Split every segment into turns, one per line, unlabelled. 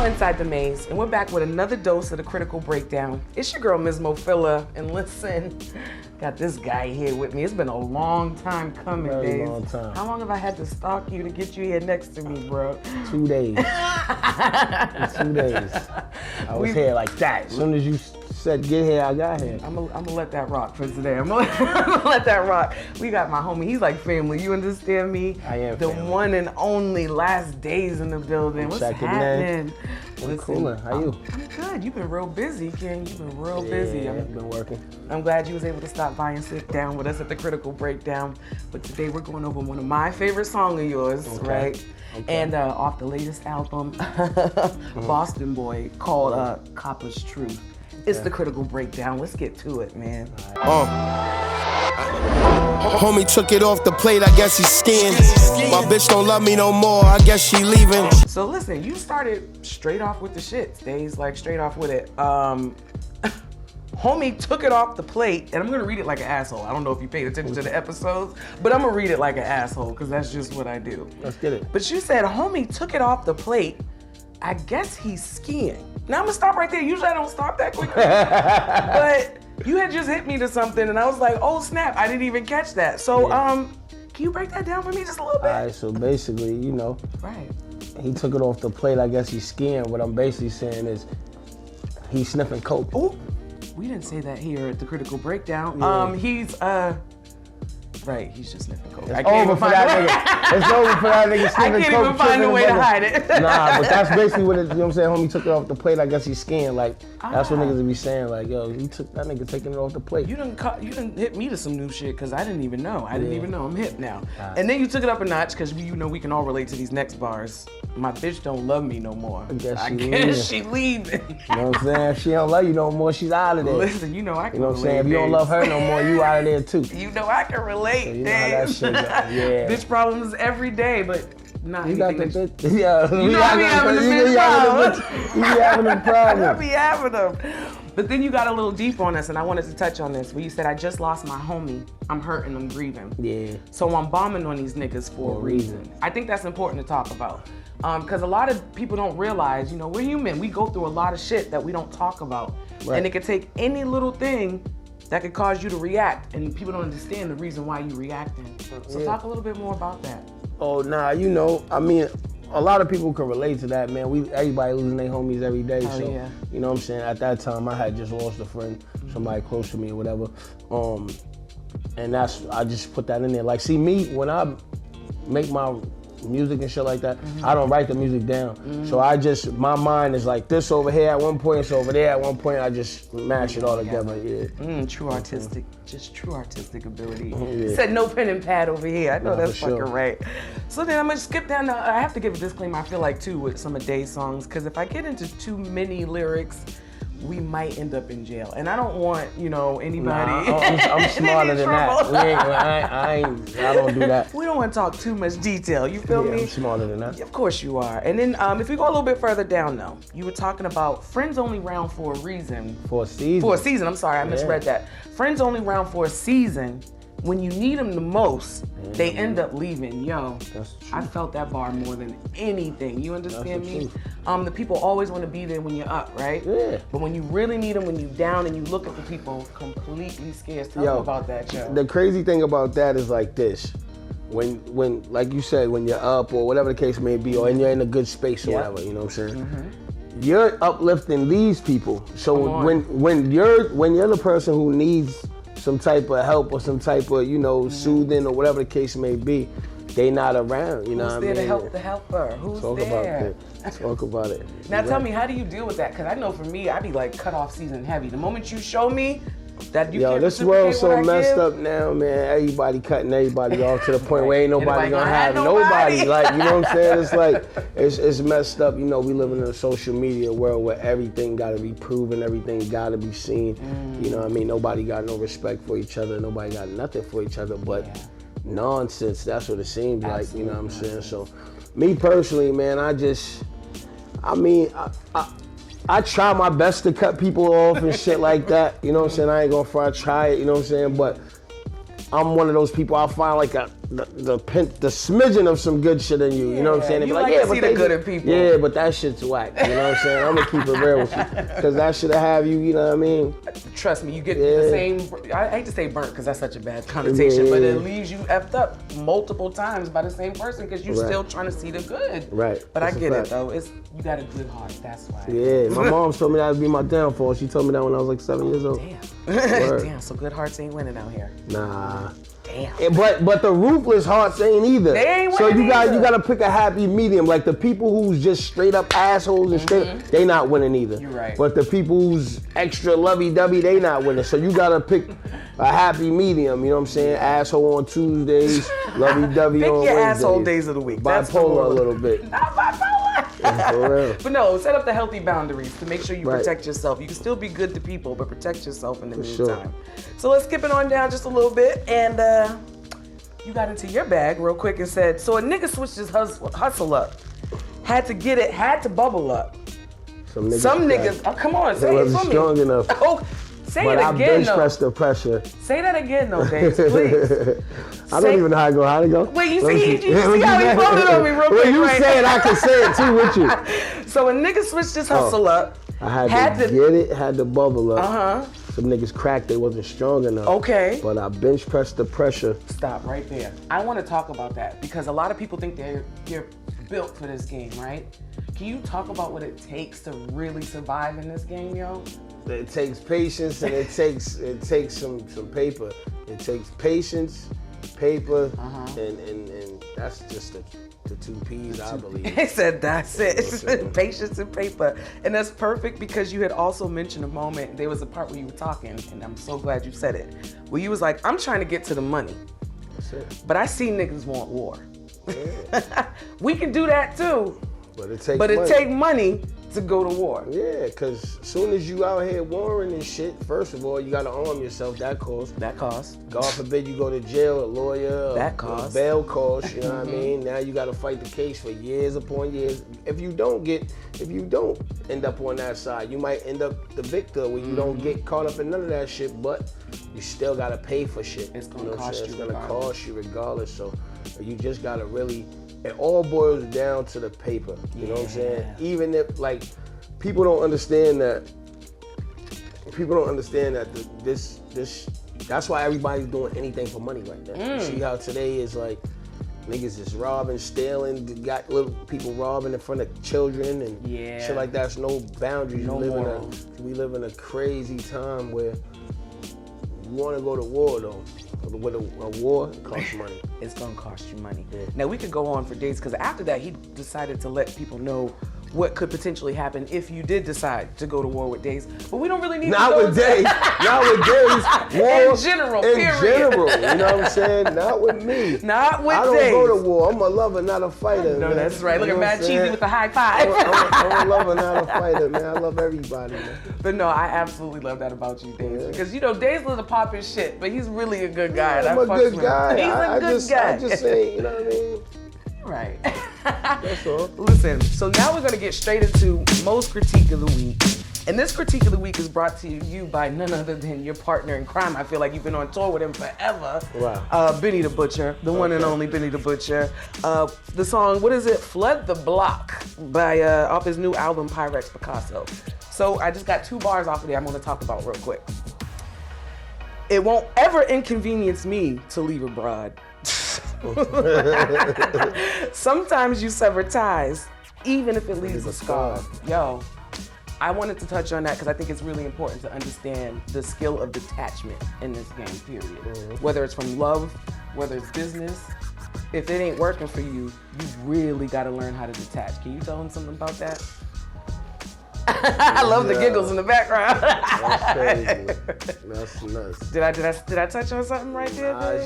Inside the Maze, and we're back with another dose of the Critical Breakdown. It's your girl, Ms. Mofilla, and listen, got this guy here with me. It's been a long time coming, Dave.
Very long time.
How long have I had to stalk you to get you here next to me, bro?
2 days. 2 days. I was here like that. As soon as you said get here, I got here.
I'm gonna let that rock for today. I'm gonna let that rock. We got my homie. He's like family. You understand me?
I am
the
family.
one and only Last Days in the building. What's happening?
I'm coolin'. How you?
I'm good. You've been real busy, King. You've been real busy.
I've been working.
I'm glad you was able to stop by and sit down with us at the Critical Breakdown. But today we're going over one of my favorite songs of yours, right? Okay. And off the latest album, Boston Boy, called Coppas Truth. It's the Critical Breakdown. Let's get to it, man.
Homie took it off the plate, I guess he's skiing. My bitch don't love me no more, I guess she leaving.
So listen, you started straight off with the shit. Stays like straight off with it. Homie took it off the plate, and I'm gonna read it like an asshole. I don't know if you paid attention to the episodes, but I'm gonna read it like an asshole, because that's just what I do.
Let's get it.
But you said, homie took it off the plate, I guess he's skiing. Now I'm gonna stop right there. Usually I don't stop that quickly. But you had just hit me to something, and I was like, oh snap, I didn't even catch that. So can you break that down for me just a little bit?
All right, so basically, you know,
right.
He took it off the plate, I guess he's skiing. What I'm basically saying is he's sniffing coke.
Oh, we didn't say that here at the Critical Breakdown.
Yeah.
He's right, he's just sniffing coke.
It's over for that nigga. It's over for that nigga sniffing coke.
I can't even find a way to hide it.
Nah, but that's basically what it, you know what I'm saying? Homie took it off the plate, I guess he's skiing. Like, that's what niggas be saying. Like, yo, he took that nigga taking it off the plate.
You done hit me to some new shit, because I didn't even know. I didn't even know. I'm hip now. And then you took it up a notch, because you know we can all relate to these next bars. My bitch don't love me no more. I guess she leaving.
You know what I'm saying? If she don't love you no more, she's out of there.
Listen, you know I can relate.
You know what I'm saying? If you don't love her no more, you out of there too.
You know I can relate,
so you know how that shit goes. Yeah.
Bitch problems every day, but not
you got the bitch.
Yeah. You know I be having the bitch problems.
You be having the problems.
I be having them. But then you got a little deep on us, and I wanted to touch on this, where you said, I just lost my homie. I'm hurting, I'm grieving.
Yeah.
So I'm bombing on these niggas for a reason. I think that's important to talk about. Because a lot of people don't realize, you know, we're human. We go through a lot of shit that we don't talk about. Right. And it could take any little thing that could cause you to react, and people don't understand the reason why you're reacting. So talk a little bit more about that.
Oh, nah, you know, I mean, a lot of people can relate to that, man. Everybody losing their homies every day.
Oh,
so,
yeah.
You know what I'm saying? At that time, I had just lost a friend, somebody close to me or whatever. And I just put that in there. Like, see, me, when I make my music and shit like that, I don't write the music down. So my mind is like this over here at one point, it's over there at one point, I just mash it all together,
True artistic, just true artistic ability. Said no pen and pad over here. I know that's fucking right. So then I'm gonna skip down, I have to give a disclaimer, I feel like too, with some of Dave's songs, because if I get into too many lyrics, we might end up in jail. And I don't want, you know, anybody.
I'm smarter than that. I don't do that.
We don't want to talk too much detail, you feel me?
I'm smarter than that.
Of course you are. And then if we go a little bit further down though, you were talking about friends only round for a reason.
For a season.
For a season, I'm sorry, I misread that. Friends only round for a season. When you need them the most, they end up leaving. Yo, I felt that bar more than anything. You understand me? The people always want to be there when you're up, right? Yeah. But when you really need them, when you're down and you look at the people completely scared. Tell them about that, yo.
The crazy thing about that is like this. When, like you said, when you're up or whatever the case may be, or you're in a good space or whatever, you know what I'm saying? You're uplifting these people. So when you're the person who needs some type of help or some type of, you know, soothing or whatever the case may be, they not around, you know what I mean?
Who's there to help the helper? Who's there?
Talk about it.
Now tell me, how do you deal with that? Because I know for me, I be like cut off season heavy. The moment you show me that you can't
this world's so messed up now, man. Everybody cutting everybody off to the point where ain't nobody gonna have nobody. Like, you know what I'm saying? It's like, it's messed up. You know, we live in a social media world where everything gotta be proven, everything gotta be seen. You know what I mean? Nobody got no respect for each other. Nobody got nothing for each other but nonsense. That's what it seems like, you know what I'm saying? So, me personally, man, I try my best to cut people off and shit like that. You know what I'm saying? I ain't gonna try it, you know what I'm saying? But I'm one of those people, I'll find like the smidgen of some good shit in you. You know what I'm saying? They
You like to see the good in people.
Yeah, but that shit's whack. You know what I'm saying? I'm gonna keep it real with you, because that shit'll have you. You know what I mean?
Trust me, you get the same. I hate to say burnt because that's such a bad connotation, but it leaves you effed up multiple times by the same person because you're still trying to see the good.
Right.
But I get it though. You got a good heart. That's why.
Yeah, my mom told me that would be my downfall. She told me that when I was like 7 years old.
Damn. Damn. So good hearts ain't winning out here.
Nah.
Damn.
But the ruthless hearts ain't either.
They ain't
so
winning
you gotta pick a happy medium. Like the people who's just straight up assholes and straight, they not winning either.
You're right.
But the people who's extra lovey-dovey, they not winning. So you gotta pick a happy medium. You know what I'm saying? Asshole on Tuesdays, lovey-dovey on Wednesdays.
Pick your asshole days of the week.
Bipolar a little bit.
Not bipolar.
For real.
But no, set up the healthy boundaries to make sure you protect yourself. You can still be good to people, but protect yourself in the meantime.
Sure.
So let's skip it on down just a little bit, and you got into your bag real quick and said, so a nigga switched his hustle up, had to get it, had to bubble up. Some niggas, oh, come on, say it for me.
Strong enough.
Oh, say
but
it
I
again,
bench
though.
press the pressure.
Say that again, though, Daves, please.
I don't even know how to go. How to go?
Wait, you see how he folded on me real quick,
you
right?
say it, I can say it too with you.
So a nigga switched his hustle up.
I had to get it, had to bubble up.
Uh-huh.
Some niggas cracked, they wasn't strong enough.
Okay.
But I bench pressed the pressure.
Stop right there. I want to talk about that because a lot of people think you're built for this game, right? Can you talk about what it takes to really survive in this game, yo?
It takes patience and it takes some paper. It takes patience, paper, and that's just the two P's, I believe.
He said that's it. Patience and paper. And that's perfect because you had also mentioned a moment, there was a part where you were talking, and I'm so glad you said it, where you was like, I'm trying to get to the money.
That's it.
But I see niggas want war.
Yeah.
We can do that too.
But it takes
money. It takes money to go to war.
Yeah, because as soon as you out here warring and shit, first of all, you got to arm yourself. That costs.
That costs.
God forbid you go to jail, a lawyer.
That costs.
Bail costs, you know what I mean? Now you got to fight the case for years upon years. If you don't end up on that side, you might end up the victor where you don't get caught up in none of that shit, but you still got to pay for shit.
It's going to cost you.
It's going to cost you regardless. So you just got to really, it all boils down to the paper. You know what I'm saying? Even if, like, people don't understand that this that's why everybody's doing anything for money right now. You see how today is like niggas is robbing, stealing, got little people robbing in front of children and shit like that. There's no boundaries. We live in a crazy time where you want to go to war though. With a war, it costs money.
It's gonna cost you money. Yeah. Now we could go on for days because after that he decided to let people know what could potentially happen if you did decide to go to war with Days. But we don't really need
not
to go
with Days. Not with Days. War
in general,
in
period.
general, you know what I'm saying? Not with me.
Not with Days.
I don't go to war. I'm a lover, not a fighter.
No,
man.
that's right. Look at Mad Cheesy with the high
I'm
five.
a lover, not a fighter, man. I love everybody, man.
But no, I absolutely love that about you, Days. Because, you know, Days lives a pop his shit, but he's really a good guy.
I'm a good guy.
He's a good guy.
I just say, you know what I mean?
Right.
That's all.
Listen, so now we're going to get straight into most critique of the week. And this critique of the week is brought to you by none other than your partner in crime. I feel like you've been on tour with him forever.
Wow.
Benny the Butcher, the one and only Benny the Butcher. The song, what is it? Flood the Block by off his new album, Pyrex Picasso. So I just got 2 bars off of there I'm going to talk about real quick. It won't ever inconvenience me to leave abroad. Sometimes you sever ties, even if it leaves a scar. Yo, I wanted to touch on that because I think it's really important to understand the skill of detachment in this game, period. Whether it's from love, whether it's business, if it ain't working for you, you really got to learn how to detach. Can you tell him something about that? I love the giggles in the background.
That's crazy. That's nuts.
Did I touch on something right there?
Nah,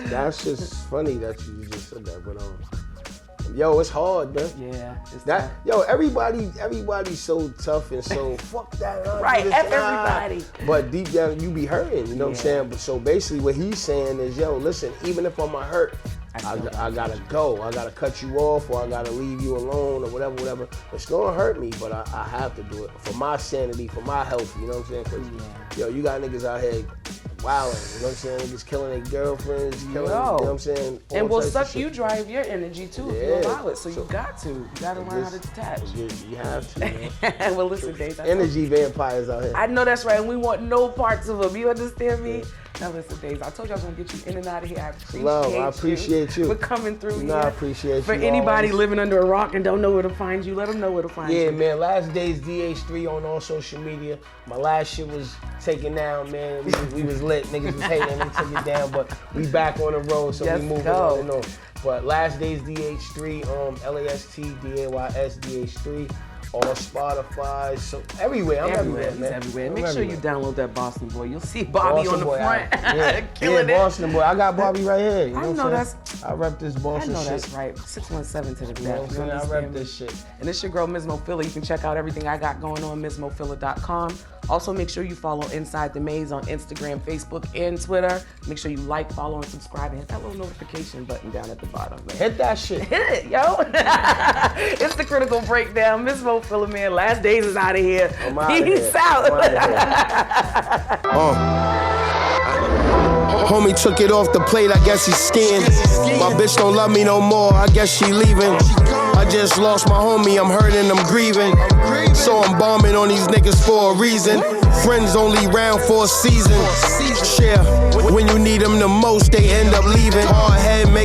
that's just funny that you just said that. But yo, it's hard, man.
Yeah, it's
that
tough.
Yo, everybody's so tough and so fuck that.
Right, everybody.
But deep down, you be hurting. You know what I'm saying? But so basically, what he's saying is, yo, listen, even if I'm hurt, I gotta go. I gotta cut you off, or I gotta leave you alone, or whatever. It's gonna hurt me, but I have to do it for my sanity, for my health. You know what I'm saying? 'Cause, yo, you got niggas out here wilding. You know what I'm saying? Niggas killing their girlfriends, killing, you know what I'm saying?
And will suck you dry of your energy too if you allow it. So you got to learn how to detach.
You have to, man.
Well, listen, Dave.
Energy vampires out here.
I know that's right, and we want no parts of them. You understand me? Now listen, Dave, I told you I was gonna get you in and out of here. I appreciate you for coming through here.
I appreciate you.
For anybody living under a rock and don't know where to find you, let them know where to find you.
Yeah, man. Last Days DH3 on all social media. My last shit was taken down, man. We was lit. Niggas was hating. They took it down, but we back on the road, so we moving on and on. But Last Days DH3, LASTDAYS DH3. All Spotify, so everywhere. I'm everywhere, man.
He's everywhere. Make sure you download that Boston Boy. You'll see Bobby on the front. Killing it.
Boston Boy. I got Bobby right here. You know
I know that's.
I rep this Boston shit.
I know that's right. 617 to the death.
You know I rep this shit.
And it's your girl, Ms. Mofilla. You can check out everything I got going on, MsMofilla.com. Also, make sure you follow Inside the Maze on Instagram, Facebook, and Twitter. Make sure you like, follow, and subscribe, and hit that little notification button down at the bottom, man.
Hit that shit.
Hit it, yo. It's the Critical Breakdown. Ms. Mofilla, man. Last Days is out of here. Peace out.
Homie took it off the plate, I guess he's skiing. My bitch don't love me no more, I guess she leaving. I just lost my homie, I'm hurting, I'm grieving. So I'm bombing on these niggas for a reason. Friends only round for a season. Share, when you need them the most, they end up leaving. Hard head,